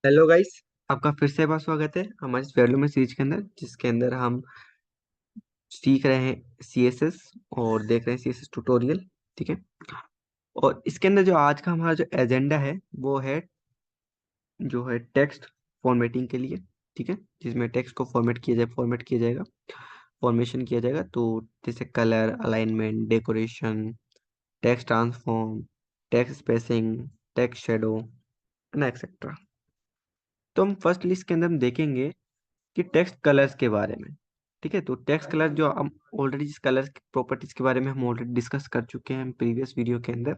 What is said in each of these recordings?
Hello guys. आपका फिर से बार स्वागत है हमारे इस वैल्यू में सीरीज के अंदर, जिसके अंदर हम सीख रहे हैं सीएसएस और देख रहे हैं सीएसएस ट्यूटोरियल। ठीक है। और इसके अंदर जो आज का हमारा जो एजेंडा है वो है जो है टेक्स्ट फॉर्मेटिंग के लिए। ठीक है, जिसमें टेक्स्ट को फॉर्मेट किया जाएगा, फॉर्मेशन किया जाएगा। तो जैसे colour, alignment, decoration, text transform, text spacing, text shadow and etcetera. तो हम फर्स्ट लिस्ट के अंदर हम देखेंगे कि टेक्स्ट कलर्स के बारे में। ठीक है, तो टेक्स्ट कलर जो हम ऑलरेडी जिस कलर की प्रॉपर्टीज के बारे में हम ऑलरेडी डिस्कस कर चुके हैं प्रीवियस वीडियो के अंदर।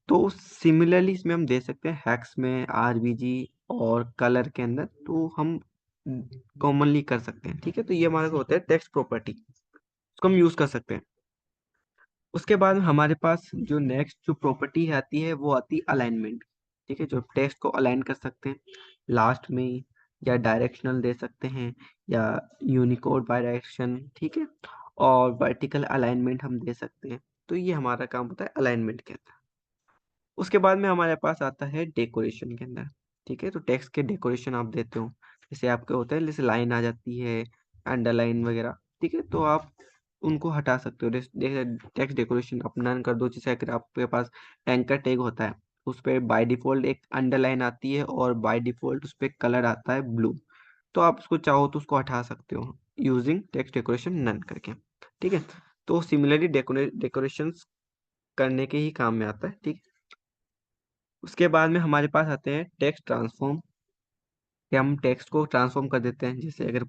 तो सिमिलरली इसमें हम दे सकते हैं हेक्स में, आरबीजी और कलर के अंदर, तो हम कॉमनली कर सकते हैं। ठीक है, तो ये हमारा होता है टेक्स्ट प्रॉपर्टी, इसको हम यूज कर सकते हैं। उसके बाद हमारे पास जो नेक्स्ट जो प्रॉपर्टी आती है वो आती है अलाइनमेंट। ठीक है, जो टेक्स्ट को अलाइन कर सकते हैं लास्ट में, या डायरेक्शनल दे सकते हैं, या यूनिकोड बाय डायरेक्शन। ठीक है, और वर्टिकल अलाइनमेंट हम दे सकते हैं। तो ये हमारा काम होता है अलाइनमेंट के अंदर। उसके बाद में हमारे पास आता है डेकोरेशन के अंदर। ठीक है, तो टेक्स्ट के डेकोरेशन आप देते हो, जैसे आपके होते हैं, जैसे लाइन आ जाती है, अंडरलाइन वगैरह। ठीक है, तो आप उनको हटा सकते हो। जैसे टेक्स्ट डेकोरेशन आप नन कर दो। जैसे अगर आपके पास एंकर टैग होता है, उस पर बाय डिफॉल्ट एक अंडरलाइन आती है और बाय डिफॉल्ट उस पर कलर आता है ब्लू। तो आप उसको चाहो तो उसको हटा सकते हो यूजिंग टेक्स्ट डेकोरेशन नन करके। ठीक है, तो सिमिलरली डेकोरेशन करने के ही काम में आता है। ठीक। उसके बाद में हमारे पास आते हैं टेक्स्ट ट्रांसफॉर्म, कि हम टेक्स्ट को ट्रांसफॉर्म कर देते हैं। जैसे अगर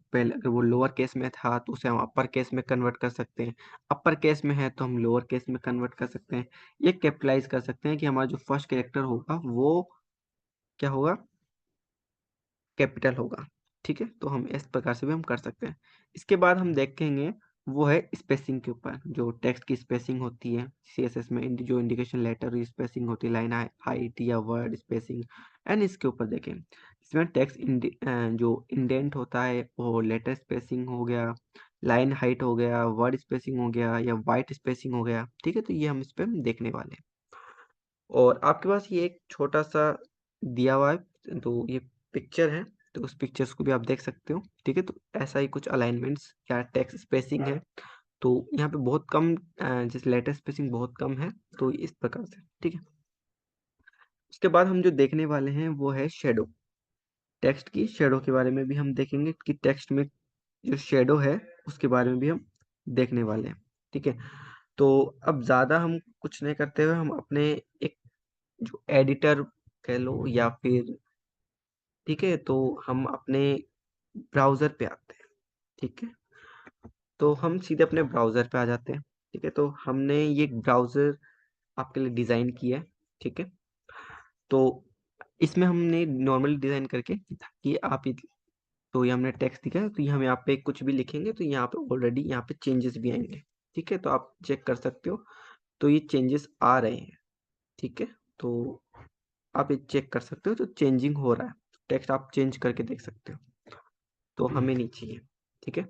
वो लोअर केस में था तो उसे हम अपर केस में कन्वर्ट कर सकते हैं, अपर केस में है तो हम लोअर केस में कन्वर्ट कर सकते हैं। ये कैपिटलाइज कर सकते हैं कि हमारा जो फर्स्ट कैरेक्टर होगा वो क्या होगा, कैपिटल होगा। ठीक है, तो हम इस प्रकार से भी हम कर सकते हैं। इसके बाद हम देखेंगे वो है स्पेसिंग के ऊपर, जो टेक्स्ट की स्पेसिंग होती है सीएसएस में, जो इंडिकेशन लेटर स्पेसिंग होती है, लाइन हाइट या वर्ड स्पेसिंग। एंड इसके ऊपर देखें, इसमें टेक्स्ट जो इंडेंट होता है वो लेटर स्पेसिंग हो गया, लाइन हाइट हो गया, वर्ड स्पेसिंग हो गया, या वाइट स्पेसिंग हो गया। ठीक है, तो ये हम इस पर देखने वाले हैं। और आपके पास ये एक छोटा सा दिया हुआ है, तो ये पिक्चर है, तो उस पिक्चर्स को भी आप देख सकते हो। ठीक है, तो ऐसा ही कुछ अलाइनमेंट्स या टेक्स्ट स्पेसिंग है। तो यहाँ पे बहुत कम, जैसे लेटर स्पेसिंग बहुत कम है, तो इस प्रकार से। ठीक है, उसके बाद हम जो देखने वाले हैं वो है शेडो। टेक्स्ट की शेडो के बारे में भी हम देखेंगे कि टेक्स्ट में जो शेडो है उसके बारे में भी हम देखने वाले हैं। ठीक है, तो अब ज़्यादा हम कुछ नहीं करते हुए हम अपने एक जो एडिटर कह लो या फिर, ठीक है, तो हम अपने ब्राउज़र पे आते हैं। ठीक है, तो हम सीधे अपने ब्राउज़र पे आ जाते हैं। ठीक है, तो हमने ये ब्राउज़र आपके लिए डिज़ाइन किया है। ठीक है, तो इसमें हमने नॉर्मली डिज़ाइन करके ताकि तो ये हमने टेक्स्ट दिखा है, तो ये हम यहाँ पे कुछ भी लिखेंगे तो यहाँ पे ऑलरेडी यहाँ पे चेंजेस भी आएंगे। ठीक है, तो आप चेक कर सकते हो, तो ये चेंजेस आ रहे हैं। ठीक है, तो आप ये चेक कर सकते हो, तो चेंजिंग हो रहा है, टेक्स्ट आप चेंज करके देख सकते हो। तो हमें नहीं चाहिए। ठीक है,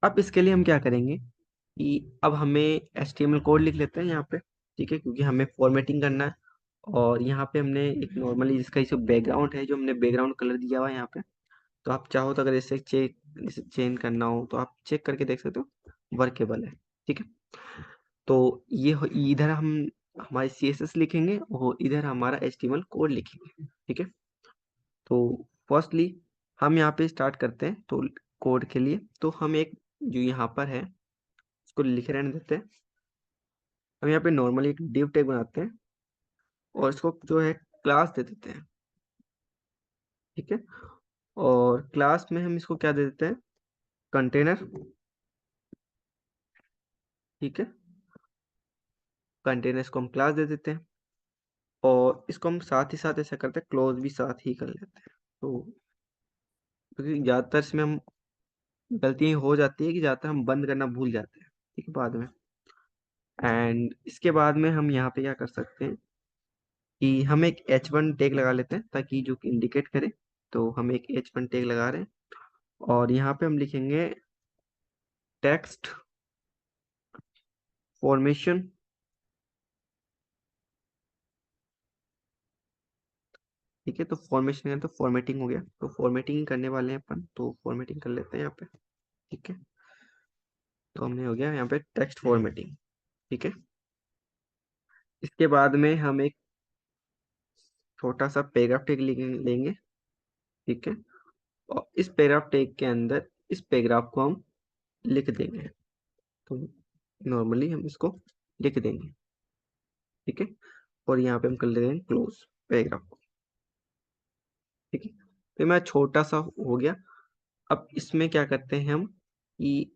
अब इसके लिए हम क्या करेंगे कि अब हमें HTML कोड लिख लेते हैं यहाँ पे। ठीक है, क्योंकि हमें फॉर्मेटिंग करना है। और यहाँ पे हमने एक नॉर्मली जिसका जो बैकग्राउंड है, जो हमने बैकग्राउंड कलर दिया हुआ है यहाँ पे, तो आप चाहो तो अगर इसे चेंज करना हो तो आप चेक करके देख सकते हो, वर्केबल है। ठीक है, तो इधर हम हमारे CSS लिखेंगे और इधर हमारा HTML कोड लिखेंगे। ठीक है, तो फर्स्टली हम यहाँ पे स्टार्ट करते हैं। तो कोड के लिए तो हम एक जो यहाँ पर है उसको लिखे रहने देते हैं। हम यहाँ पे नॉर्मली एक डिव टैग बनाते हैं और इसको जो है क्लास दे देते हैं। ठीक है, और क्लास में हम इसको क्या दे देते हैं, कंटेनर। ठीक है, कंटेनर्स को हम क्लास दे देते हैं और इसको हम साथ ही साथ ऐसा करते हैं, क्लोज भी साथ ही कर लेते हैं। तो क्योंकि ज़्यादातर इसमें हम गलती हो जाती है कि ज़्यादातर हम बंद करना भूल जाते हैं। ठीक है, बाद में। एंड इसके बाद में हम यहाँ पे क्या कर सकते हैं कि हम एक H1 टैग लगा लेते हैं ताकि जो इंडिकेट करे। तो हम एक H1 टैग लगा रहे हैं और यहाँ पे हम लिखेंगे टेक्स्ट फॉर्मेशन। ठीक है, तो फॉर्मेशन है तो फॉर्मेटिंग हो गया, तो फॉर्मेटिंग करने वाले हैं अपन, तो फॉर्मेटिंग कर लेते हैं यहाँ पे। ठीक है, तो हमने हो गया यहाँ पे टेक्स्ट फॉर्मेटिंग। ठीक है, इसके बाद में हम एक छोटा सा पैराग्राफ टैग लेंगे। ठीक है, और इस पैराग्राफ टैग के अंदर इस पैराग्राफ को हम लिख देंगे। तो नॉर्मली हम इसको लिख देंगे। ठीक है, और यहाँ पे हम कर लेते हैं क्लोज पैराग्राफ को। ठीक है, तो मैं छोटा सा हो गया। अब इसमें क्या करते हैं हम कि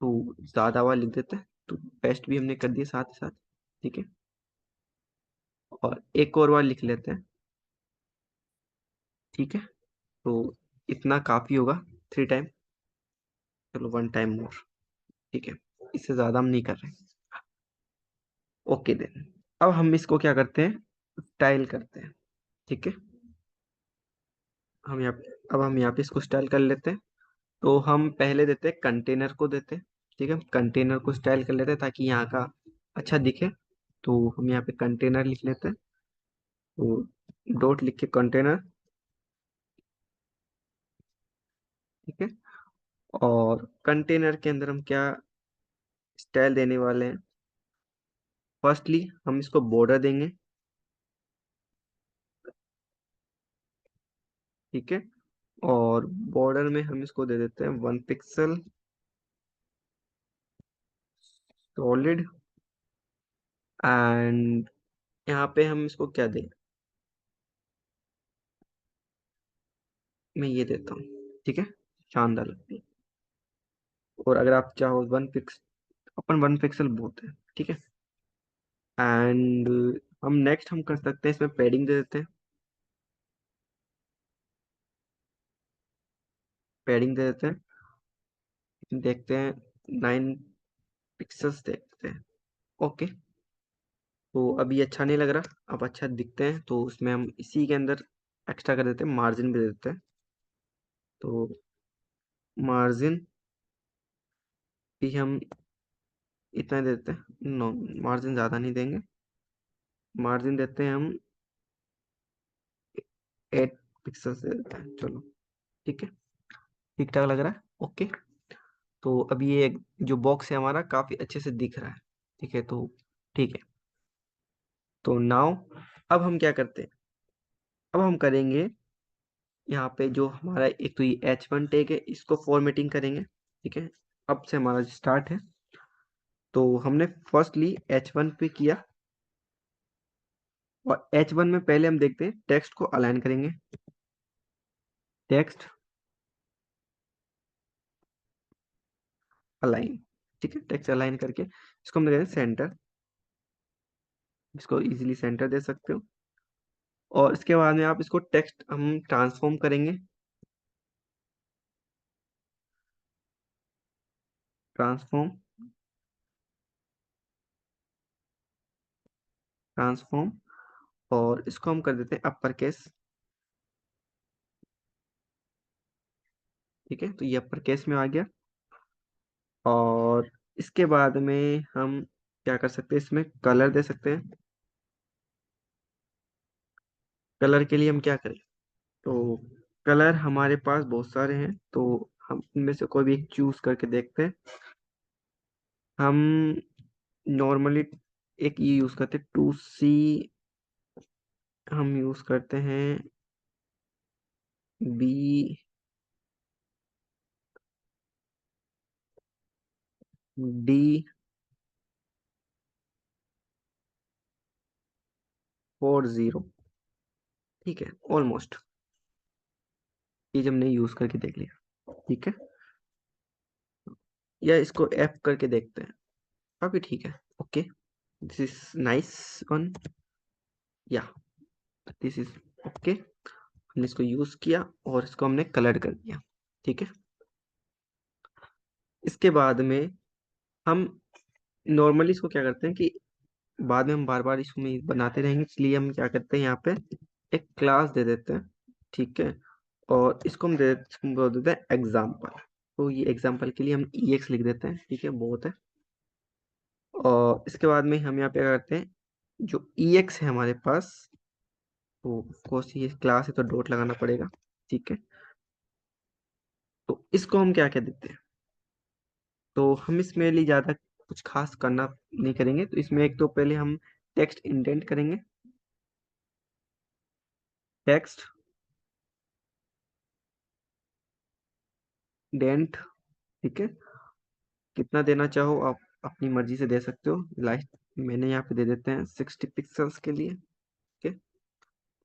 तो ज्यादा वाला लिख देते हैं, तो पेस्ट भी हमने कर दिया साथ ही साथ। ठीक है, और एक और बार लिख लेते हैं। ठीक है, तो इतना काफी होगा, 3 टाइम। चलो 1 टाइम मोर। ठीक है, इससे ज्यादा हम नहीं कर रहे। ओके देन, अब हम इसको क्या करते हैं, स्टाइल करते हैं। ठीक है, हम यहाँ पे अब हम यहाँ पे इसको स्टाइल कर लेते हैं। तो हम पहले देते हैं कंटेनर को देते हैं। ठीक है, कंटेनर को स्टाइल कर लेते हैं ताकि यहाँ का अच्छा दिखे। तो हम यहाँ पे कंटेनर लिख लेते हैं, तो डॉट लिख के कंटेनर। ठीक है, और कंटेनर के अंदर हम क्या स्टाइल देने वाले हैं, फर्स्टली हम इसको बॉर्डर देंगे। ठीक है, और बॉर्डर में हम इसको दे देते हैं 1 पिक्सल सॉलिड। एंड यहाँ पे हम इसको क्या दें, मैं ये देता हूँ। ठीक है, शानदार लगती है। और अगर आप चाहो 1 पिक्सल, अपन 1 पिक्सल बोलते हैं। ठीक है, एंड हम नेक्स्ट हम कर सकते हैं, इसमें पैडिंग दे देते हैं। पैडिंग दे देते हैं, देखते हैं 9 पिक्सल्स देखते हैं। ओके, तो अभी अच्छा नहीं लग रहा, अब अच्छा दिखते हैं, तो उसमें हम इसी के अंदर एक्स्ट्रा कर देते हैं, मार्जिन भी दे देते हैं। तो मार्जिन भी हम इतना दे देते हैं, नो मार्जिन ज़्यादा नहीं देंगे, मार्जिन देते हैं हम 8 पिक्सल्स दे देते हैं। चलो ठीक है, ठीक ठाक लग रहा है। ओके, तो अभी ये जो बॉक्स है हमारा काफ़ी अच्छे से दिख रहा है। ठीक है, तो ठीक है, तो नाउ अब हम क्या करते हैं, अब हम करेंगे यहाँ पे जो हमारा एक तो ये H1 टैग है, इसको फॉर्मेटिंग करेंगे। ठीक है, अब से हमारा स्टार्ट है। तो हमने फर्स्टली H1 पे किया, और H1 में पहले हम देखते हैं टेक्स्ट को अलाइन करेंगे। Text align. ठीक है, टेक्स्ट अलाइन करके इसको हम देंगे सेंटर, इसको इजीली सेंटर दे सकते हो। और इसके बाद में आप इसको टेक्स्ट हम ट्रांसफॉर्म करेंगे। ट्रांसफॉर्म, ट्रांसफॉर्म, और इसको हम कर देते हैं अपर केस। ठीक है, तो ये अपर केस में आ गया। और इसके बाद में हम क्या कर सकते हैं, इसमें कलर दे सकते हैं। कलर के लिए हम क्या करें, तो कलर हमारे पास बहुत सारे हैं, तो हम इनमें से कोई भी एक चूज करके देखते हैं। हम नॉर्मली एक ये यूज करते हैं 2C, हम यूज करते हैं B D 40। ठीक है, ऑलमोस्ट ये जब हमने यूज करके देख लिया। ठीक है, या इसको F करके देखते हैं, काफी ठीक है। Okay, this is nice one, या दिस इज ओके। हमने इसको यूज किया और इसको हमने कलर कर दिया। ठीक है, इसके बाद में हम नॉर्मली इसको क्या करते हैं कि बाद में हम बार बार इसमें बनाते रहेंगे, इसलिए हम क्या करते हैं यहाँ पे एक क्लास दे देते हैं। ठीक है, और इसको हम बोल देते हैं एग्जाम्पल। तो ये एग्जाम्पल के लिए हम EX लिख देते हैं। ठीक है, बहुत है। और इसके बाद में हम यहाँ पे क्या करते हैं, जो EX है हमारे पास, तो कोर्स ये क्लास है तो डॉट लगाना पड़ेगा। ठीक है, तो इसको हम क्या क्या देते हैं, तो हम इसमें लिए ज़्यादा कुछ खास करना नहीं करेंगे। तो इसमें एक तो पहले हम टेक्स्ट इंडेंट करेंगे, टेक्स्ट डेंट। ठीक है, कितना देना चाहो आप अपनी मर्जी से दे सकते हो। लाइट मैंने यहाँ पे दे देते हैं 60 पिक्सल्स के लिए। ठीक है,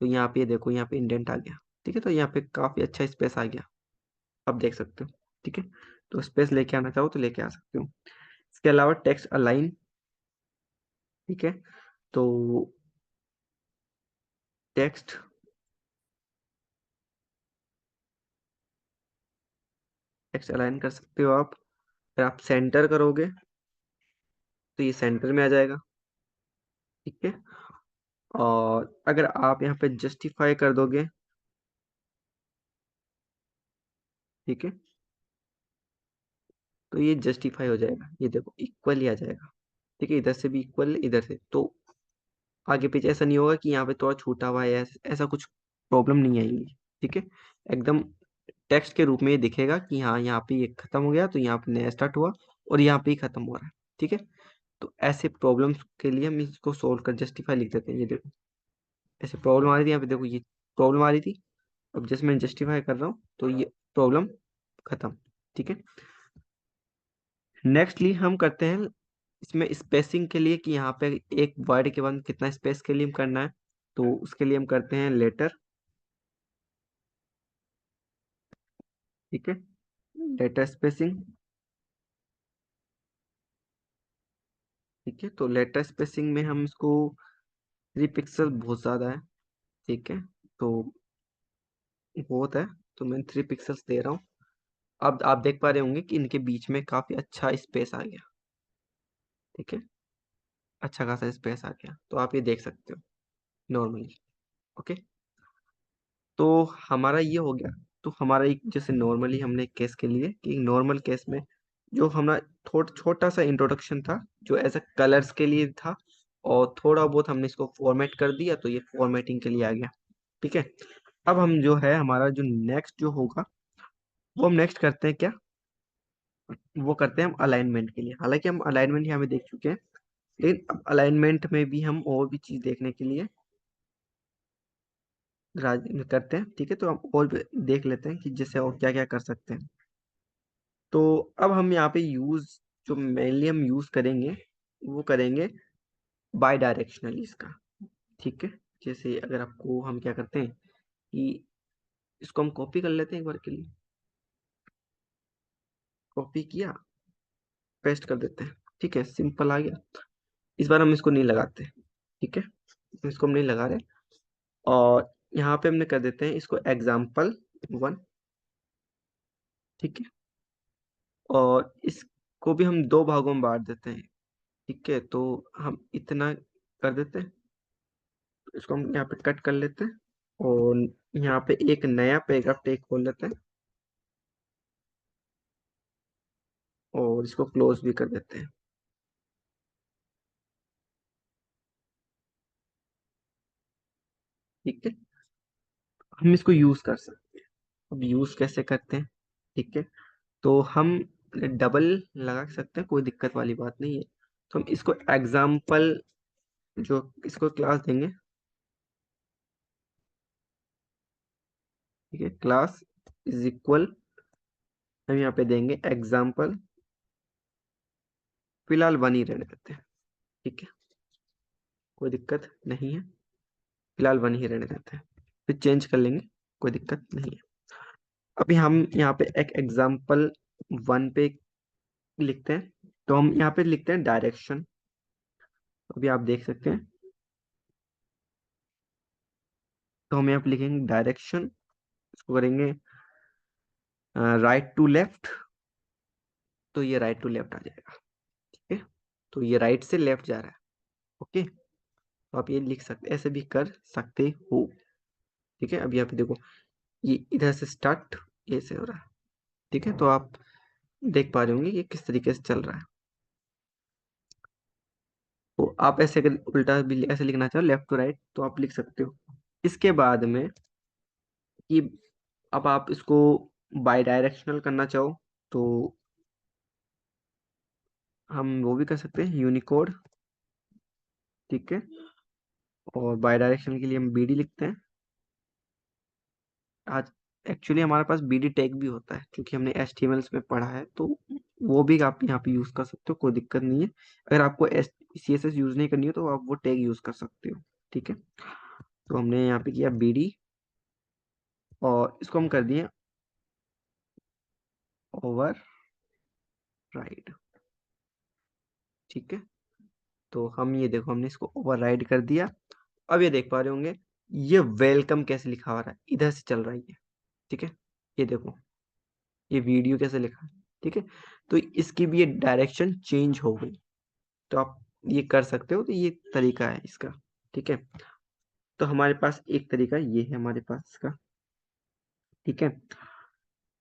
तो यहाँ पे ये देखो, यहाँ पे इंडेंट आ गया। ठीक है, तो यहाँ पे काफ़ी अच्छा स्पेस आ गया, आप देख सकते हो। ठीक है, तो स्पेस लेके आना चाहो तो लेके आ सकते हो। इसके अलावा टेक्स्ट अलाइन। ठीक है, तो टेक्स्ट टेक्स्ट अलाइन कर सकते हो आप। अगर आप सेंटर करोगे तो ये सेंटर में आ जाएगा। ठीक है, और अगर आप यहाँ पे जस्टिफाई कर दोगे, ठीक है, तो ये जस्टिफाई हो जाएगा। ये देखो इक्वल ही आ जाएगा। ठीक है, इधर से भी इक्वल, इधर से तो आगे पीछे ऐसा नहीं होगा कि यहाँ पे थोड़ा छूटा हुआ है, ऐसा कुछ प्रॉब्लम नहीं आएगी। ठीक है, एकदम टेक्स्ट के रूप में ये दिखेगा कि हाँ यहाँ पे ये खत्म हो गया तो यहाँ पे नया स्टार्ट हुआ, और यहाँ पे ही खत्म हो रहा है। ठीक है, तो ऐसे प्रॉब्लम्स के लिए हम इसको सोल्व कर जस्टिफाई लिख देते हैं। ये देखो ऐसे प्रॉब्लम आ रही थी, यहाँ पे देखो ये प्रॉब्लम आ रही थी, अब जैसे मैं जस्टिफाई कर रहा हूँ तो ये प्रॉब्लम खत्म। ठीक है, नेक्स्टली हम करते हैं इसमें स्पेसिंग के लिए कि यहाँ पे एक वर्ड के बाद कितना स्पेस के लिए करना है। तो उसके लिए हम करते हैं लेटर। ठीक है, लेटर स्पेसिंग। ठीक है, तो लेटर स्पेसिंग में हम इसको 3 पिक्सल बहुत ज़्यादा है। ठीक है, तो बहुत है, तो मैं 3 पिक्सल्स दे रहा हूँ। अब आप देख पा रहे होंगे कि इनके बीच में काफ़ी अच्छा स्पेस आ गया। ठीक है, अच्छा खासा स्पेस आ गया, तो आप ये देख सकते हो नॉर्मली। ओके, तो हमारा ये हो गया। तो हमारा एक जैसे नॉर्मली हमने केस के लिए कि नॉर्मल केस में जो हमारा थोड़ा छोटा सा इंट्रोडक्शन था जो एज अ कलर्स के लिए था, और थोड़ा बहुत हमने इसको फॉर्मेट कर दिया तो ये फॉर्मेटिंग के लिए आ गया। ठीक है, अब हम जो है हमारा जो नेक्स्ट जो होगा वो हम नेक्स्ट करते हैं क्या, वो करते हैं हम अलाइनमेंट के लिए। हालांकि हम अलाइनमेंट यहाँ पे देख चुके हैं, लेकिन अब अलाइनमेंट में भी हम और भी चीज देखने के लिए राज करते हैं। ठीक है, तो हम और भी देख लेते हैं कि जैसे और क्या क्या कर सकते हैं। तो अब हम यहाँ पे यूज जो मेनली हम यूज करेंगे वो करेंगे बाय डायरेक्शनली इसका। ठीक है, जैसे अगर आपको हम क्या करते हैं कि इसको हम कॉपी कर लेते हैं एक बार के लिए। कॉपी किया, पेस्ट कर देते हैं। ठीक है, सिंपल आ गया। इस बार हम इसको नहीं लगाते। ठीक है, इसको हम नहीं लगा रहे, और यहाँ पे हमने कर देते हैं इसको एग्जाम्पल 1। ठीक है, और इसको भी हम दो भागों में बांट देते हैं। ठीक है, तो हम इतना कर देते हैं, इसको हम यहाँ पे कट कर लेते हैं, और यहाँ पे एक नया पैराग्राफ टेक खोल लेते हैं, और इसको क्लोज भी कर देते हैं। ठीक है, हम इसको यूज कर सकते हैं। अब यूज कैसे करते हैं, ठीक है, तो हम डबल लगा सकते हैं, कोई दिक्कत वाली बात नहीं है। तो हम इसको एग्जाम्पल जो इसको क्लास देंगे। ठीक है, क्लास इज इक्वल, हम यहाँ पे देंगे एग्जाम्पल, फिलहाल 1 ही रहने देते हैं। ठीक है, कोई दिक्कत नहीं है, फिलहाल 1 ही रहने देते हैं, फिर चेंज कर लेंगे, कोई दिक्कत नहीं है। अभी हम यहाँ पे एक एग्जाम्पल 1 पे लिखते हैं, तो हम यहाँ पे लिखते हैं डायरेक्शन। अभी आप देख सकते हैं, तो हम यहाँ पे लिखेंगे डायरेक्शन, इसको करेंगे राइट टू लेफ्ट, तो ये राइट टू लेफ्ट आ जाएगा। ठीक है, तो ये राइट से लेफ्ट जा रहा है। ओके, तो आप ये लिख सकते, ऐसे भी कर सकते हो। ठीक है, अभी यहाँ पे देखो ये इधर से स्टार्ट, ये से हो रहा है। ठीक है, तो आप देख पा रहे होंगे ये किस तरीके से चल रहा है। तो आप ऐसे अगर उल्टा भी ऐसे लिखना चाहो लेफ्ट टू राइट तो आप लिख सकते हो। इसके बाद में कि अब आप इसको बाई डायरेक्शनल करना चाहो तो हम वो भी कर सकते हैं, यूनिकोड। ठीक है, और बाई डायरेक्शनल के लिए हम बीडी लिखते हैं। आज एक्चुअली हमारे पास बीडी टैग भी होता है क्योंकि हमने एचटीएमएल में पढ़ा है, तो वो भी आप यहाँ पे यूज कर सकते हो, कोई दिक्कत नहीं है। अगर आपको सीएसएस यूज नहीं करनी हो तो आप वो टैग यूज कर सकते हो। ठीक है, तो हमने यहाँ पे किया बीडी और इसको हम कर दिए ओवर राइड। ठीक है, तो हम ये देखो हमने इसको ओवर राइड कर दिया। अब ये देख पा रहे होंगे ये वेलकम कैसे लिखा हुआ है, इधर से चल रहा है ये। ठीक है, ये देखो ये वीडियो कैसे लिखा है। ठीक है, तो इसकी भी ये डायरेक्शन चेंज हो गई। तो आप ये कर सकते हो, तो ये तरीका है इसका। ठीक है, तो हमारे पास एक तरीका ये है हमारे पास इसका। ठीक है,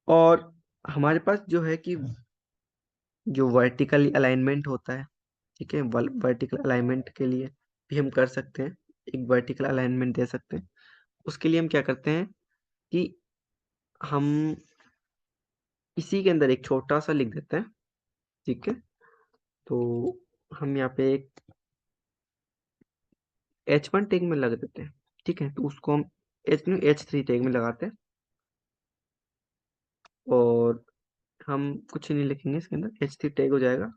और हमारे पास जो है कि जो वर्टिकल अलाइनमेंट होता है, ठीक है, वर्टिकल अलाइनमेंट के लिए भी हम कर सकते हैं, एक वर्टिकल अलाइनमेंट दे सकते हैं। उसके लिए हम क्या करते हैं कि हम इसी के अंदर एक छोटा सा लिख देते हैं। ठीक है, तो हम यहाँ पे एक H1 टैग में लगा देते हैं। ठीक है, तो उसको हम H3 टैग में लगाते हैं और हम कुछ नहीं लिखेंगे इसके अंदर, H3 टैग हो जाएगा।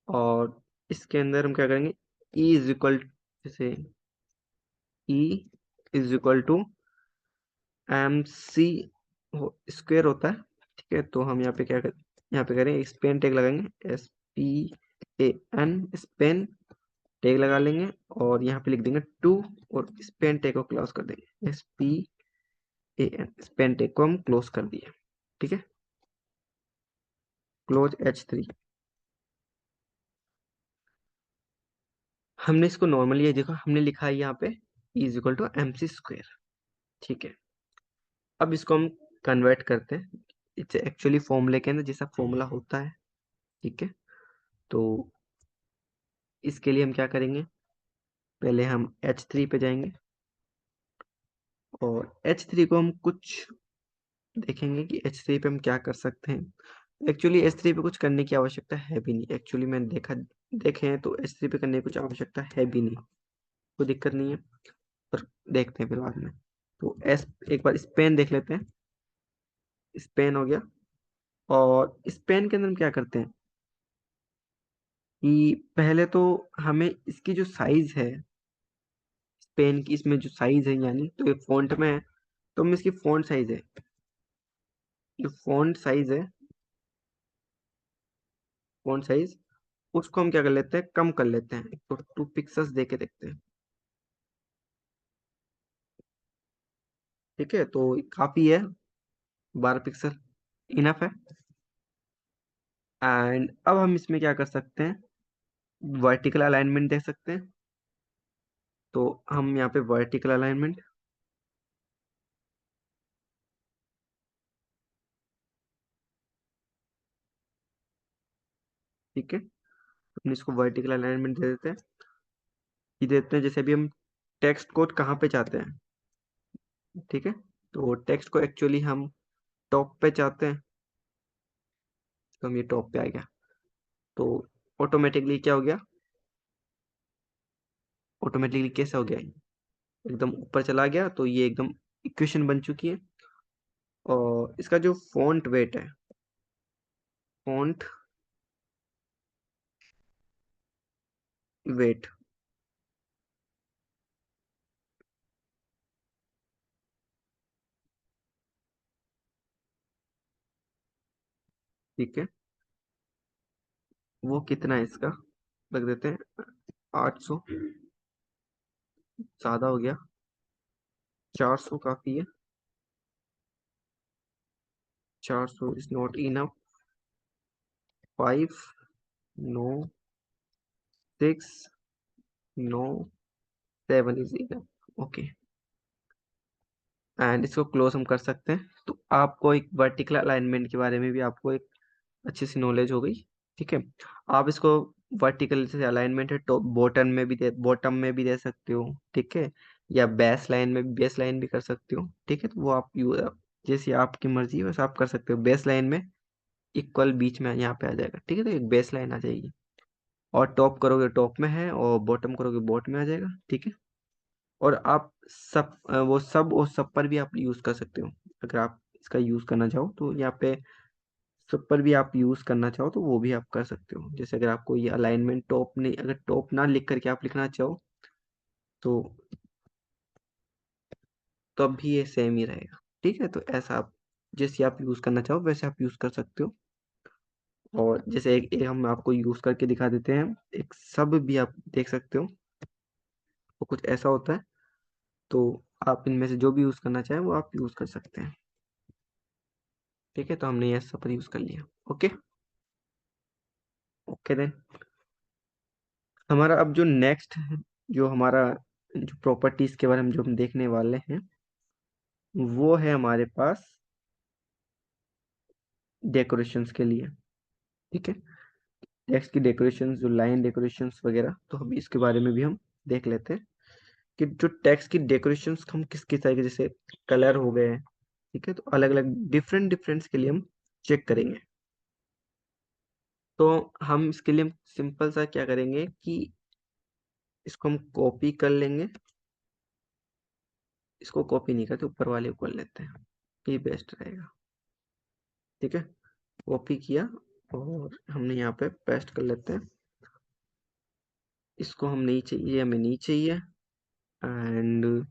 और इसके अंदर हम क्या करेंगे, E इज इक्वल, जैसे E is equal to MC square होता है। ठीक है, तो हम यहाँ पे क्या करें, यहाँ पे करें स्पेन टैग लगाएंगे, SPAN स्पेन टैग लगा लेंगे और यहाँ पे लिख देंगे 2 और स्पेन टैग को क्लोज कर देंगे, SPAN स्पेन टैग को हम क्लोज कर दिए। ठीक है, क्लोज H3। हमने इसको नॉर्मली ये देखो हमने लिखा है यहाँ पे is equal to MC square. ठीक है, अब इसको हम कन्वर्ट करते हैं इट्स एक्चुअली फॉर्मूले के अंदर जैसा फॉर्मूला होता है। ठीक है, तो इसके लिए हम क्या करेंगे, पहले हम H3 पे जाएंगे और H3 को हम कुछ देखेंगे कि H3 पे हम क्या कर सकते हैं। एक्चुअली H3 पे कुछ करने की आवश्यकता है भी नहीं, एक्चुअली मैंने देखे हैं तो H3 पे करने की कुछ आवश्यकता है भी नहीं, कोई दिक्कत नहीं है, पर देखते हैं फिर बाद में। तो एस एक बार स्पेन देख लेते हैं। स्पेन हो गया, और स्पेन के अंदर हम क्या करते हैं कि पहले तो हमें इसकी जो साइज है, पेन की इसमें जो साइज है, यानी तो ये फॉन्ट में है, तो हम इसकी फॉन्ट साइज है, जो फॉन्ट साइज है, फॉन्ट साइज उसको हम क्या कर लेते हैं, कम कर लेते हैं, तो 2 पिक्सल्स दे के देखते हैं। ठीक है, तो काफी है, 12 पिक्सल इनफ है। एंड अब हम इसमें क्या कर सकते हैं, वर्टिकल अलाइनमेंट दे सकते हैं। तो हम यहाँ पे वर्टिकल अलाइनमेंट, ठीक है, अपने इसको वर्टिकल अलाइनमेंट दे देते हैं। ये देते हैं जैसे अभी हम टेक्स्ट कोड कहाँ पे चाहते हैं। ठीक है, तो टेक्स्ट को एक्चुअली हम टॉप पे चाहते हैं, तो हम ये टॉप पे आ गया, तो ऑटोमेटिकली क्या हो गया, ऑटोमेटिकली कैसा हो गया, एकदम ऊपर चला गया, तो ये एकदम इक्वेशन बन चुकी है। और इसका जो फॉन्ट वेट है, फॉन्ट वेट, ठीक है, वो कितना है इसका, रख देते हैं 800, ज्यादा हो गया, 400 काफी है, 400 is not enough, 5, no, 6, no, 7 is enough. Okay, and इसको क्लोज हम कर सकते हैं। तो आपको एक वर्टिकल अलाइनमेंट के बारे में भी आपको एक अच्छी सी नॉलेज हो गई। ठीक है, आप इसको वर्टिकल से अलाइनमेंट है, टॉप बॉटम में भी दे सकते हो, ठीक है, या बेस लाइन में बेस लाइन भी कर सकते हो, ठीक है। तो वो जैसी आपकी मर्जी है वैसे आप कर सकते हो। बेस लाइन में इक्वल बीच में यहाँ पे आ जाएगा, ठीक है, तो एक बेस लाइन आ जाएगी। और टॉप करोगे टॉप में है, और बॉटम करोगे बॉटम में आ जाएगा, ठीक है। और आप सब पर भी आप यूज कर सकते हो। अगर आप इसका यूज करना चाहो तो यहाँ पे सब पर भी आप यूज करना चाहो तो वो भी आप कर सकते हो। जैसे अगर आपको ये अलाइनमेंट टॉप नहीं, अगर टॉप ना लिख करके आप लिखना चाहो तो तब भी ये सेम ही रहेगा, ठीक है। तो ऐसा आप जैसे आप यूज करना चाहो वैसे आप यूज कर सकते हो। और जैसे एक हम आपको यूज करके दिखा देते हैं, एक सब भी आप देख सकते हो, वो कुछ ऐसा होता है। तो आप इनमें से जो भी यूज करना चाहें वो आप यूज कर सकते हैं, ठीक है। तो हमने ये सब यूज कर लिया। ओके, ओके देन हमारा अब जो नेक्स्ट जो हमारा जो प्रॉपर्टीज के बारे में जो हम देखने वाले हैं वो है हमारे पास डेकोरेशंस के लिए, ठीक है। टेक्स्ट की डेकोरेशंस, जो लाइन डेकोरेशंस वगैरह, तो अभी इसके बारे में भी हम देख लेते हैं कि जो टेक्स्ट की डेकोरेशंस हम किस किस तरीके, जैसे कलर हो गए, ठीक है, तो अलग अलग डिफरेंट डिफरेंट्स के लिए हम चेक करेंगे। तो हम इसके लिए सिंपल सा क्या करेंगे कि इसको हम कॉपी कर लेंगे। इसको कॉपी नहीं करते, ऊपर वाले को कर लेते हैं, ये बेस्ट रहेगा, ठीक है। कॉपी किया और हमने यहाँ पे पेस्ट कर लेते हैं। इसको हम नहीं चाहिए, हमें नहीं चाहिए। एंड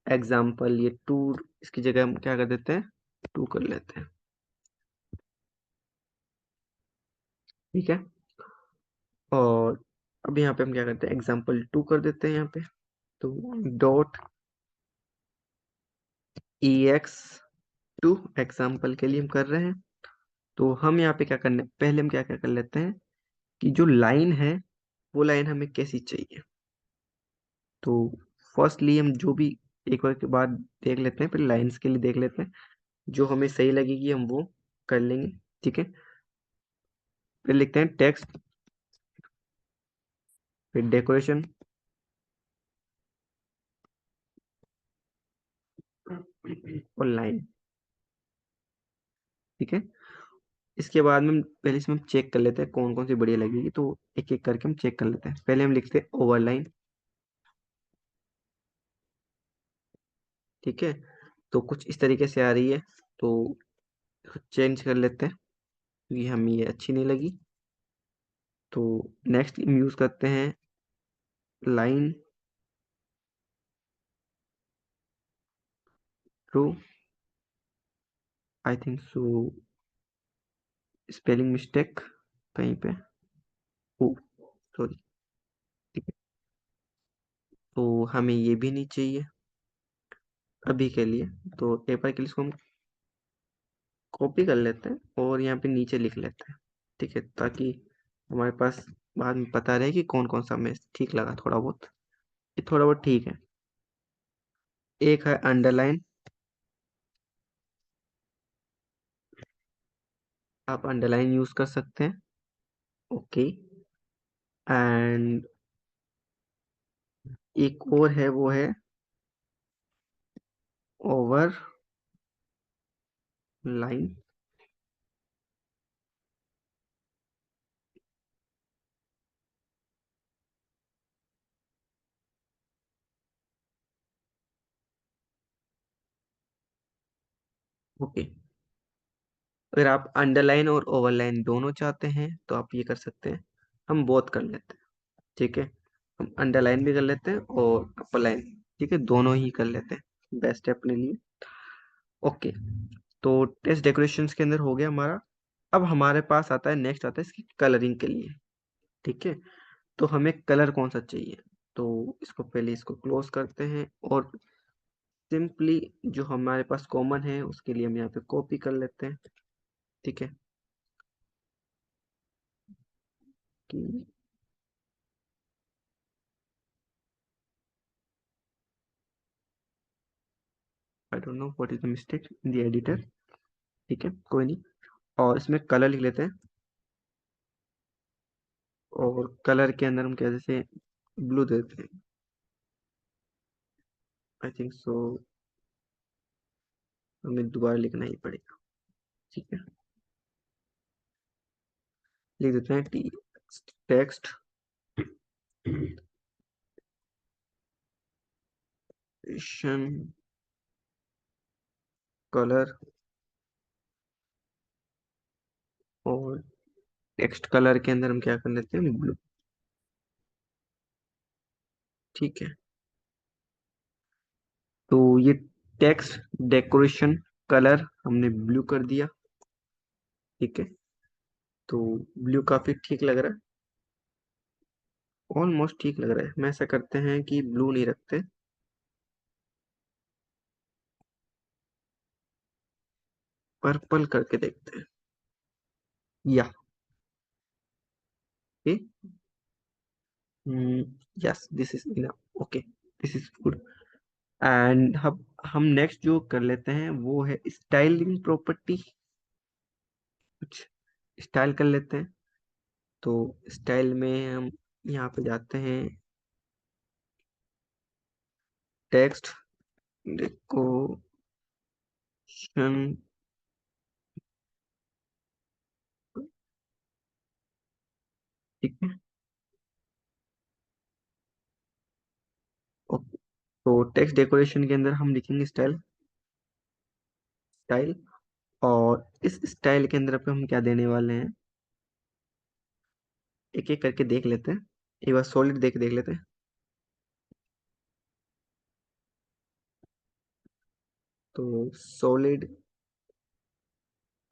एग्जाम्पल ये टू, इसकी जगह हम क्या कर देते हैं, टू कर लेते हैं, ठीक है। और अब यहाँ पे हम क्या करते हैं, एग्जाम्पल टू कर देते हैं यहाँ पे। तो dot E X two example के लिए हम कर रहे हैं। तो हम यहाँ पे क्या करने, पहले हम क्या क्या कर लेते हैं कि जो लाइन है वो लाइन हमें कैसी चाहिए। तो फर्स्टली हम जो भी एक बार के बाद देख लेते हैं, फिर लाइंस के लिए देख लेते हैं, जो हमें सही लगेगी हम वो कर लेंगे, ठीक है। फिर लिखते हैं टेक्स्ट, फिर डेकोरेशन और लाइन, ठीक है। इसके बाद में पहले इसमें हम चेक कर लेते हैं कौन कौन सी बढ़िया लगेगी, तो एक एक करके हम चेक कर लेते हैं। पहले हम लिखते हैं ओवरलाइन, ठीक है। तो कुछ इस तरीके से आ रही है, तो चेंज कर लेते हैं क्योंकि हमें ये अच्छी नहीं लगी। तो नेक्स्ट हम यूज करते हैं line row, I think so spelling mistake कहीं पे, ओ सॉरी, ठीक है। तो हमें ये भी नहीं चाहिए अभी के लिए। तो एक बार के लिए इसको हम कॉपी कर लेते हैं और यहाँ पे नीचे लिख लेते हैं, ठीक है, ताकि हमारे पास बाद में पता रहे कि कौन कौन सा हमें ठीक लगा। थोड़ा बहुत, ये थोड़ा बहुत ठीक है। एक है अंडरलाइन, आप अंडरलाइन यूज कर सकते हैं, ओके। एंड एक और है, वो है ओवर लाइन, ओके। अगर आप अंडरलाइन और ओवरलाइन दोनों चाहते हैं तो आप ये कर सकते हैं, हम बोथ कर लेते हैं, ठीक है। हम अंडरलाइन भी कर लेते हैं और अपर लाइन, ठीक है, दोनों ही कर लेते हैं, बेस्ट है अपने लिए, ओके। तो टेक्स्ट डेकोरेशंस के अंदर हो गया हमारा। अब हमारे पास आता है, नेक्स्ट आता है इसकी कलरिंग के लिए, ठीक है। तो हमें कलर कौन सा चाहिए, तो इसको पहले इसको क्लोज करते हैं और सिंपली जो हमारे पास कॉमन है उसके लिए हम यहाँ पे कॉपी कर लेते हैं, ठीक है। कि I don't know what is the mistake in the editor, ठीक है, कोई नहीं। और इसमें कलर लिख लेते हैं, और कलर के अंदर हम क्या जैसे ब्लू देते हैं, आई थिंक सो हमें दोबारा लिखना ही पड़ेगा। ठीक है, लिख देते हैं टी टेक्स्ट कलर, और टेक्स्ट कलर के अंदर हम क्या कर लेते हैं, ब्लू। ठीक है, तो ये टेक्स्ट डेकोरेशन कलर हमने ब्लू कर दिया। ठीक है, तो ब्लू काफी ठीक लग रहा है, ऑलमोस्ट ठीक लग रहा है। मैं ऐसा करते हैं कि ब्लू नहीं रखते, पर्पल करके देखते हैं। या yes this is enough, okay, this is good. And हम नेक्स्ट जो कर लेते हैं वो है स्टाइलिंग प्रॉपर्टी, कुछ स्टाइल कर लेते हैं। तो स्टाइल में हम यहाँ पे जाते हैं, टेक्स्ट डेकोरेशन, ठीक है, ओके। तो टेक्स्ट डेकोरेशन के अंदर हम लिखेंगे स्टाइल, स्टाइल। और इस स्टाइल के अंदर पे हम क्या देने वाले हैं, एक एक करके देख लेते हैं, एक बार सॉलिड देख देख लेते हैं। तो सॉलिड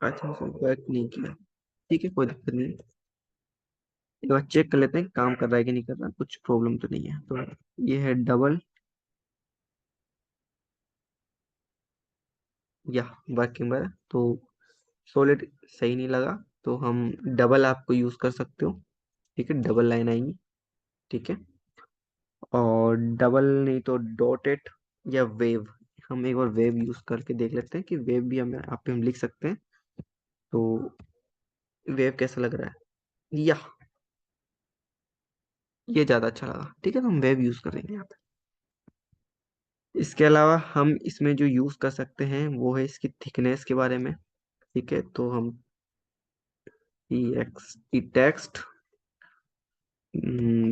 आई थिंक वर्क नहीं किया, ठीक है, कोई दिक्कत नहीं। एक बार चेक कर लेते हैं काम कर रहा है कि नहीं कर रहा, कुछ प्रॉब्लम तो नहीं है। तो ये है डबल, या वर्किंग बार, तो सॉलिड सही नहीं लगा, तो हम डबल आपको यूज कर सकते हो। ठीक है, डबल लाइन आएंगी। ठीक है, और डबल नहीं तो डॉटेड या वेव, हम एक बार वेव यूज करके देख लेते हैं कि वेव भी हमें आप पे हम लिख सकते हैं। तो वेव कैसा लग रहा है, या ये ज्यादा अच्छा लगा। ठीक है, तो हम वेव यूज करेंगे यहाँ पे। इसके अलावा हम इसमें जो यूज कर सकते हैं वो है इसकी थिकनेस के बारे में। ठीक है, तो हम टेक्स्ट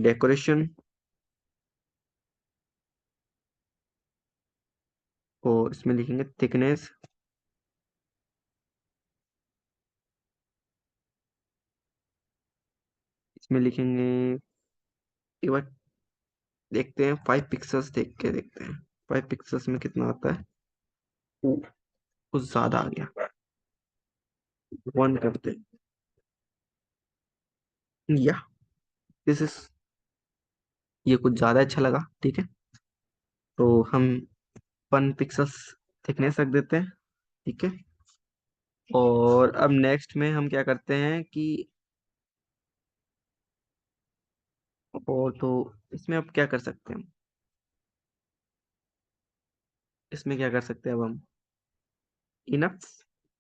डेकोरेशन, और इसमें लिखेंगे थिकनेस, इसमें लिखेंगे, एक बार देखते हैं 5 पिक्सल्स, देख के देखते हैं 5 पिक्सल्स में कितना आता है। ओ, कुछ ज्यादा आ गया, 1 करते हैं। या दिस इज, ये कुछ ज्यादा अच्छा लगा। ठीक है, तो हम 1 पिक्सल्स थिकनेस रख देते हैं। ठीक है, और अब नेक्स्ट में हम क्या करते हैं कि, और तो इसमें अब क्या कर सकते हैं, इसमें क्या कर सकते हैं अब हम, इनफ,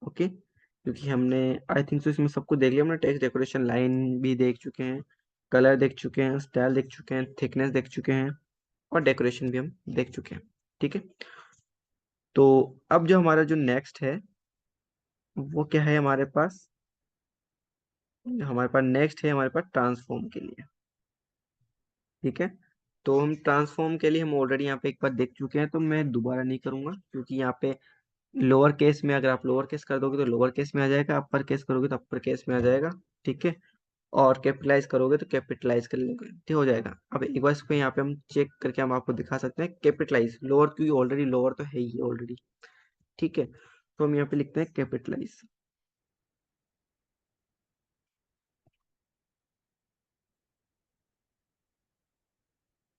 ओके, क्योंकि हमने आई थिंक सो इसमें सबको देख लिया हमने। टेक्स्ट डेकोरेशन लाइन भी देख चुके हैं, कलर देख चुके हैं, स्टाइल देख चुके हैं, थिकनेस देख चुके हैं, और डेकोरेशन भी हम देख चुके हैं। ठीक है, तो अब जो हमारा जो नेक्स्ट है वो क्या है हमारे पास, हमारे पास नेक्स्ट है हमारे पास ट्रांसफॉर्म के लिए। ठीक है, तो हम ट्रांसफॉर्म के लिए हम ऑलरेडी यहाँ पे एक बार देख चुके हैं, तो मैं दोबारा नहीं करूंगा, क्योंकि यहाँ पे लोअर केस में, अगर आप लोअर केस कर दोगे तो लोअर केस में आ जाएगा, अपर केस करोगे तो अपर केस में आ जाएगा। ठीक है, और कैपिटलाइज करोगे तो कैपिटलाइज कर लोगे, ठीक हो जाएगा। अब एक बार इसको यहाँ पे हम चेक करके हम आपको दिखा सकते हैं कैपिटलाइज लोअर, क्योंकि ऑलरेडी लोअर तो है ही ऑलरेडी। ठीक है, तो हम यहाँ पे लिखते हैं कैपिटलाइज।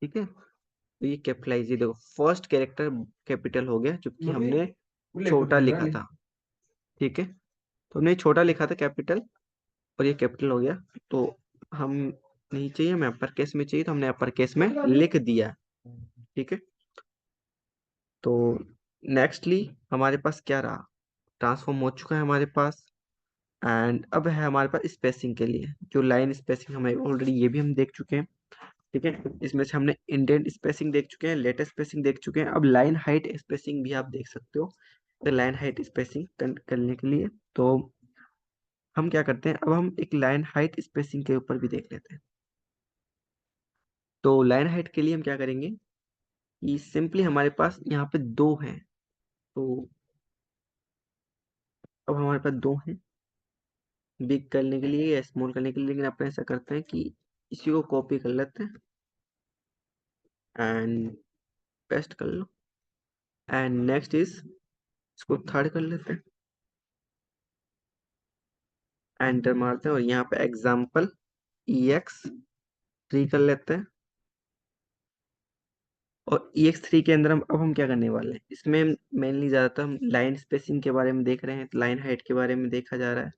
ठीक है, तो ये कैपिटलाइज, ये देखो फर्स्ट कैरेक्टर कैपिटल हो गया, जबकि हमने छोटा लिखा था। ठीक है, तो हमने छोटा लिखा था कैपिटल, और ये कैपिटल हो गया। तो हम नहीं चाहिए, हमें अपर केस में चाहिए, तो हमने अपर केस में लिख दिया। ठीक है, तो नेक्स्टली हमारे पास क्या रहा, ट्रांसफॉर्म हो चुका है हमारे पास। एंड अब है हमारे पास स्पेसिंग के लिए, जो लाइन स्पेसिंग हमें ऑलरेडी ये भी हम देख चुके हैं। ठीक है, इसमें से हमने इंडेंट स्पेसिंग देख चुके हैं, लेटर स्पेसिंग देख चुके हैं, अब लाइन हाइट स्पेसिंग भी आप देख सकते हो। तो लाइन हाइट स्पेसिंग करने के लिए तो हम क्या करते हैं, अब हम एक लाइन हाइट स्पेसिंग के ऊपर भी देख लेते हैं। तो लाइन हाइट के लिए हम क्या करेंगे कि सिंपली हमारे पास यहाँ पे दो हैं। तो अब हमारे पास दो हैं, बिग करने के लिए या स्मॉल करने के लिए, लेकिन अपन ऐसा करते हैं कि इसी को कॉपी कर लेते हैं एंड पेस्ट कर लो। एंड नेक्स्ट इज, इसको थर्ड कर लेते हैं, एंटर मारते हैं और यहाँ पे एग्जाम्पल EX3 कर लेते हैं। और EX3 के अंदर हम अब हम क्या करने वाले हैं, इसमें मेनली ज़्यादातर हम लाइन स्पेसिंग के बारे में देख रहे हैं, लाइन हाइट के बारे में देखा जा रहा है,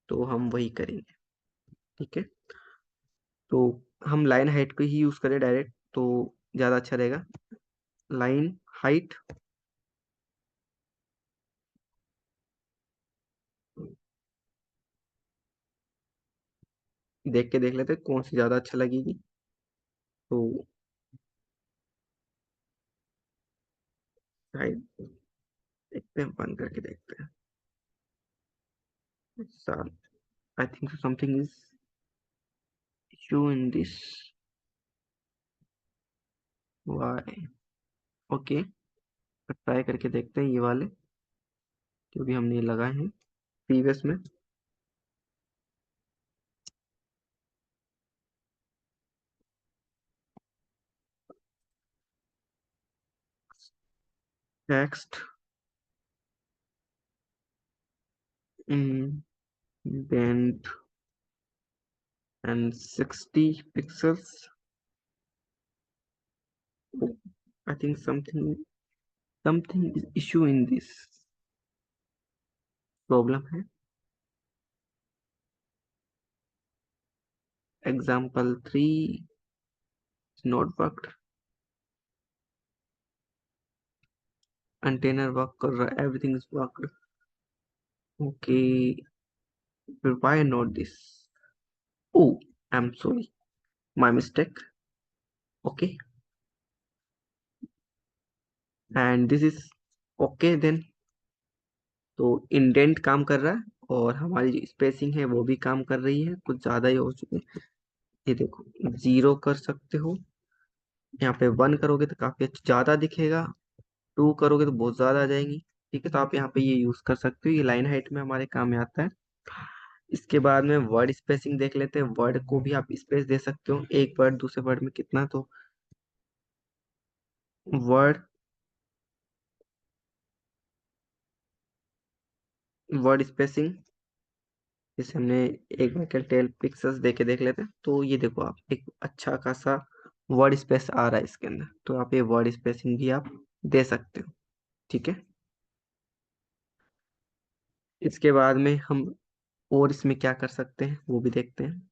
तो हम वही करेंगे। ठीक है, तो हम लाइन हाइट को ही यूज़ करें डायरेक्ट, तो ज़्यादा अच्छा रहेगा। लाइन हाइट, देख के देख लेते हैं कौन सी ज़्यादा अच्छा लगेगी। तो हाइट देखते हैं, बंद करके देखते हैं। साल, I think something is issue in this, why. Okay, try करके देखते हैं ये वाले, जो भी हमने लगाए हैं प्रीवियस में। Text bend and 60 pixels. Oh, I think something is issue in this, problem है। Example 3 is not worked, container work कर रहा है, everything is worked। Okay, but why not this? Oh, I'm sorry, my mistake। Okay, and this is okay then। तो indent काम कर रहा है और हमारी जो स्पेसिंग है वो भी काम कर रही है, कुछ ज्यादा ही हो चुके हैं। ये देखो, 0 कर सकते हो, यहाँ पे 1 करोगे तो काफी ज्यादा दिखेगा, 2 करोगे तो बहुत ज्यादा आ जाएंगी। ठीक है, तो आप यहाँ पे ये यूज कर सकते हो, ये लाइन हाइट में हमारे काम में आता है। इसके बाद में वर्ड स्पेसिंग देख लेते हैं, वर्ड को भी आप स्पेस दे सकते हो, एक वर्ड दूसरे वर्ड में कितना, तो वर्ड वर्ड स्पेसिंग, जैसे हमने एक मैकल टेल पिक्सेल्स दे के देख लेते हैं, तो ये देखो आप एक अच्छा खासा वर्ड स्पेस आ रहा है इसके अंदर, तो आप ये वर्ड स्पेसिंग भी आप दे सकते हो। ठीक है, इसके बाद में हम और इसमें क्या कर सकते हैं वो भी देखते हैं।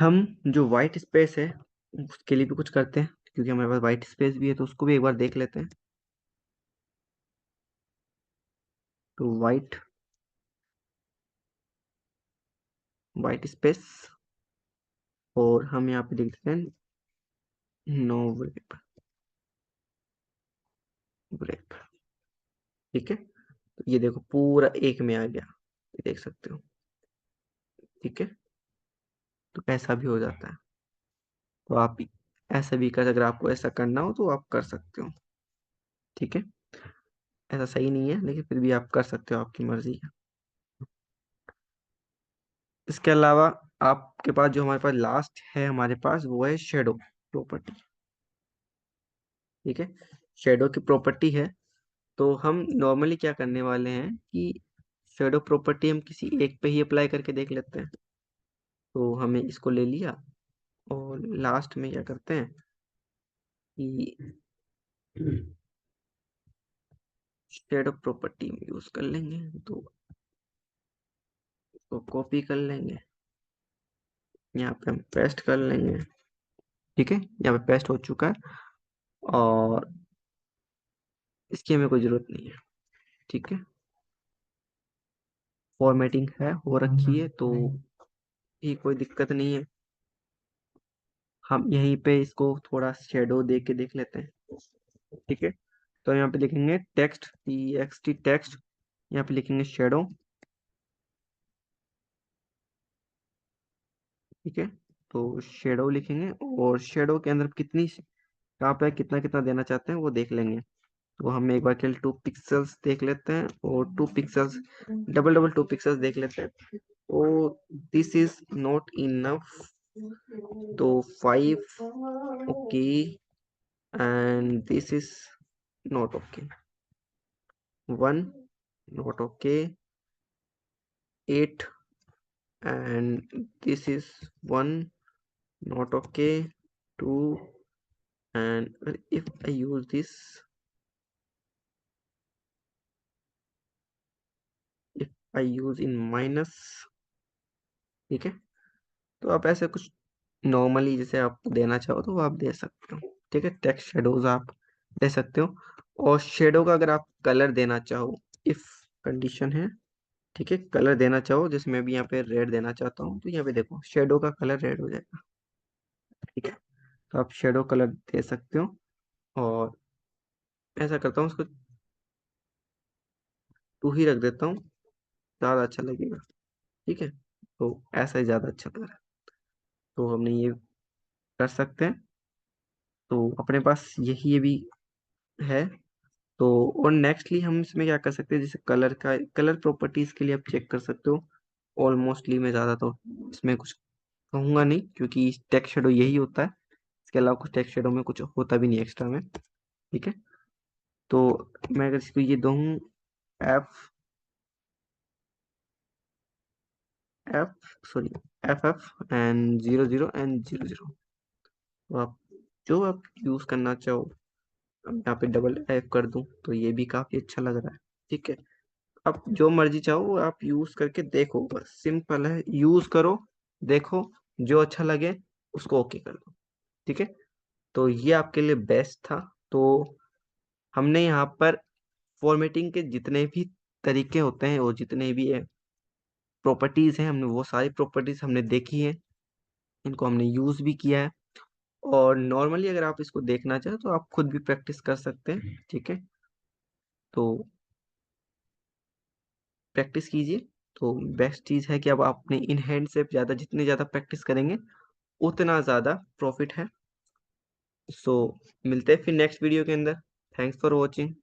हम जो वाइट स्पेस है उसके लिए भी कुछ करते हैं, क्योंकि हमारे पास वाइट स्पेस भी है, तो उसको भी एक बार देख लेते हैं। तो वाइट वाइट स्पेस, और हम यहाँ पे लिख देते हैं नो ब्रेक, ब्रेक। ठीक है, तो ये देखो पूरा एक में आ गया, ये देख सकते हो। ठीक है, तो ऐसा भी हो जाता है, तो आप ऐसा भी कर, अगर आपको ऐसा करना हो तो आप कर सकते हो। ठीक है, ऐसा सही नहीं है लेकिन फिर भी आप कर सकते हो, आपकी मर्जी है। इसके अलावा आपके पास जो हमारे पास लास्ट है हमारे पास, वो है शेडो प्रॉपर्टी। ठीक है, शेडो की प्रॉपर्टी है, तो हम नॉर्मली क्या करने वाले हैं कि शेडो प्रॉपर्टी हम किसी एक पे ही अप्लाई करके देख लेते हैं। तो हमें इसको ले लिया और लास्ट में क्या करते हैं कि शेडो प्रॉपर्टी में यूज कर लेंगे, तो इसको कॉपी कर लेंगे, यहाँ पे हम पेस्ट कर लेंगे। ठीक है, यहाँ पे पेस्ट हो चुका है और इसकी हमें कोई जरूरत नहीं है। ठीक है, फॉर्मेटिंग है हो रखी है, तो ये कोई दिक्कत नहीं है। हम यहीं पे इसको थोड़ा शेडो दे के देख लेते हैं। ठीक है, तो यहाँ पे लिखेंगे टेक्स्ट, टी टेक्स्ट, यहाँ पे लिखेंगे शेडो। ठीक है, तो शेडो लिखेंगे, और शेडो के अंदर कितनी, कहाँ पे कितना कितना देना चाहते हैं वो देख लेंगे। तो हम एक बार केवल 2 पिक्सल्स देख लेते हैं, और 2 पिक्सल्स, डबल डबल 2 पिक्सल्स देख लेते हैं। ओ, दिस इज नॉट इनफ, तो 5, okay, and this is not okay, 1 not okay, 8, and this is 1 not okay, 2, and if I use this, if I use in minus, ठीक है, तो आप ऐसे कुछ नॉर्मली जैसे आप देना चाहो तो वो आप दे सकते हो। ठीक है, टेक्स्ट शेडोज आप दे सकते हो, और शेडो का अगर आप कलर देना चाहो, इफ कंडीशन है, ठीक है, कलर देना चाहो, जैसे मैं भी यहाँ पे रेड देना चाहता हूँ, तो यहाँ पे देखो शेडो का कलर रेड हो जाएगा। ठीक है, तो आप शेडो कलर दे सकते हो, और ऐसा करता हूँ उसको 2 ही रख देता हूँ, ज़्यादा अच्छा लगेगा। ठीक है, तो ऐसा ही ज़्यादा अच्छा लग रहा है, तो हमने ये कर सकते हैं। तो अपने पास यही ये भी है। तो और नेक्स्टली हम इसमें क्या कर सकते हैं, जैसे कलर का, कलर प्रॉपर्टीज के लिए आप चेक कर सकते हो। ऑलमोस्टली मैं ज़्यादा तो इसमें कुछ कहूँगा नहीं, क्योंकि टेक्स्ट शेडो यही होता है, इसके अलावा कुछ टेक्स्ट शेडो में कुछ होता भी नहीं एक्स्ट्रा में। ठीक है, तो मैं अगर इसको ये दूँ, F sorry, F and 00 and 00, तो आप जो आप यूज़ करना चाहो, अब यहाँ पे डबल एफ कर दूं तो ये भी काफी अच्छा लग रहा है। ठीक है, आप जो मर्जी चाहो वो आप यूज करके देखो, बस सिंपल है, यूज करो, देखो, जो अच्छा लगे उसको ओके कर दो। ठीक है, तो ये आपके लिए बेस्ट था। तो हमने यहाँ पर फॉर्मेटिंग के जितने भी तरीके होते हैं, और जितने भी प्रॉपर्टीज हैं, हमने वो सारी प्रॉपर्टीज हमने देखी है, इनको हमने यूज भी किया है। और नॉर्मली अगर आप इसको देखना चाहें तो आप खुद भी प्रैक्टिस कर सकते हैं। ठीक है, तो प्रैक्टिस कीजिए, तो बेस्ट चीज़ है कि अब आप अपने इन हैंड से ज़्यादा, जितनी ज़्यादा प्रैक्टिस करेंगे उतना ज़्यादा प्रॉफिट है। सो मिलते हैं फिर नेक्स्ट वीडियो के अंदर। Thanks for watching.